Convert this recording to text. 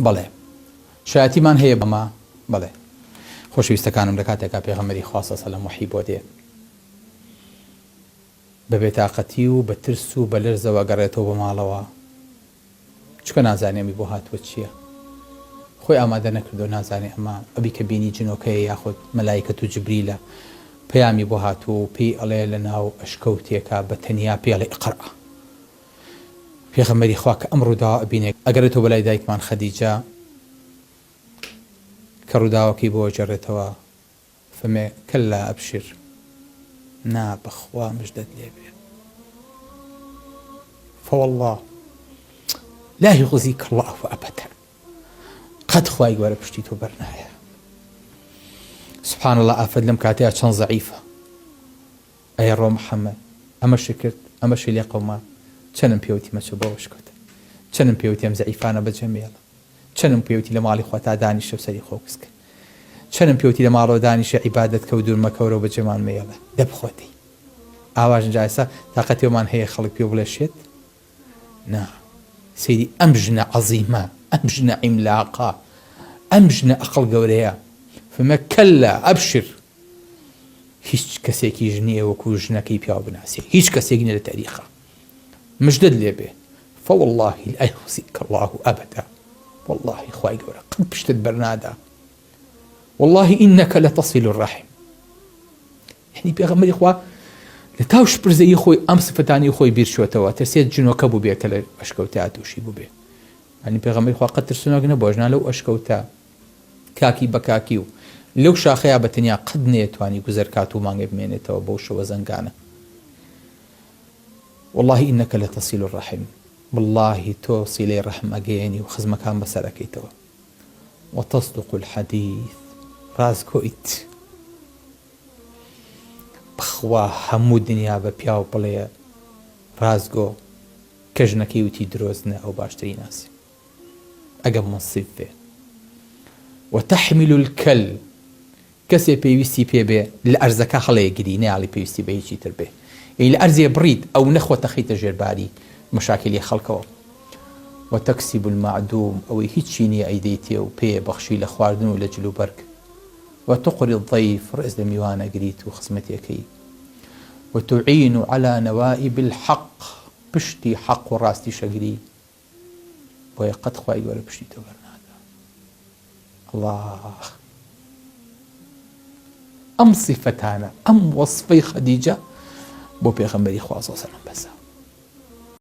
بەڵێ شایەتیمان هەیە بەما بەڵێ خۆشەویستەکانم لە کاتێکا پێغەمبەری خوا سەڵ سەلەم وحی بۆ دێ بە بێتاقەتی و بە ترس و بە لەرزەوە گەڕێتەوە بە ماڵەوە چکە نازانێمی بۆ هاتووە چییە خۆی ئامادە نەکردو نازانێ ئەمە ئەبی کە بینی جنۆکەیە یاخود مەلایکەت و جبریلە پەیامی بۆ هاتووە و پێی ئەڵێ لە ناو ئەشکەوتێکە بە تەنیا پێڵێ ئیقرأ پێغەمبەری خوا کە ئەم ڕووداوە ئەبینێ ئەگەڕێتەوە بەلای دایکمان خەدیجە کە ڕووداوەکەی بۆ جێڕێتەوە فەرمێ کەلا ئەبشر نا بەخوا مژدەت لێبێ فوالله لا يخزيك الله أبدا قد خواهي قوارا بشتي تو برنايا سبحان الله أفد لم كاتيها كان ضعيفة أي رو محمد أما شكرت أما شي لي قوما كانم بيوتي ما شبه وشكت كانم بيوتي أم ضعيفانا بجميلة كانم بيوتي لمالي خواتا داني شو سري خوكسك كانم بيوتي لمالو داني شي عبادة كودور مكورو بجمال ميلا دب خوتي آواج جايسة طاقتي ومان هي خلق بيو بلا شيت نعم سيدي أمجنة عظيمة أمجنة عملاقة أمجنة أقل قوريا فما كلا أبشر هيش كسيكي جنيه وكو جنكي بياو بناسي هيش كسيكي لتاريخه مجدد لي به فوالله لا يخزيك الله أبدا والله إخوائي قورا قد بشتد برنادا والله إنك لتصل الرحم يعني بيغمر إخوة لتاوش برزي خوي أم صفتاني خوي بيرشوتوا ترسيت جنوكا بو بيه تلا أشكوتا توشي بو بيه يعني بيغمر إخوة قد ترسوناك نبوجنا لو أشكوتا كاكي بكاكيو لو شاخيا بتنيا قد نيتواني گزركاتو مانغي بمينيتوا بوشو وزنقانا والله إنك لتصل الرحم والله توصلي الرحم أجيني وخزم كان بسركيتوا وتصدق الحديث رازكويت بخوا همو دنیا بە پیاو بڵێ ڕازگۆ کەژنەکەی وتی درۆزنە ئەو باشتری ناسی ئەگەم منسیب بێ وتەحمیل الکەل کەسێ پێویستی پێ بێ لە ئەرزەکە هەڵەیەگیری نەیاڵی پێویستی بە هیچی تر بێ لە ئەرزێ بڕیت ئەو نەخۆتە خەیتە ژێرباری مەشاکلی خەڵکەوە وتەکسیب المعدوم ئەوەی هیچی نییە ئەیدەیتێ و پێ بەخشی لە خواردن و لە جلوبەرگ وتقري الضيف رئيس دميوانا قريت وخزمتيكي وتعين على نوائب الحق بشتي حق وراستي شقري ويقد خواهي ولا بشتي تبرنادا الله أم صفتانا أم وصفي خديجة بو بيغمبري خواه صلى الله عليه وسلم بس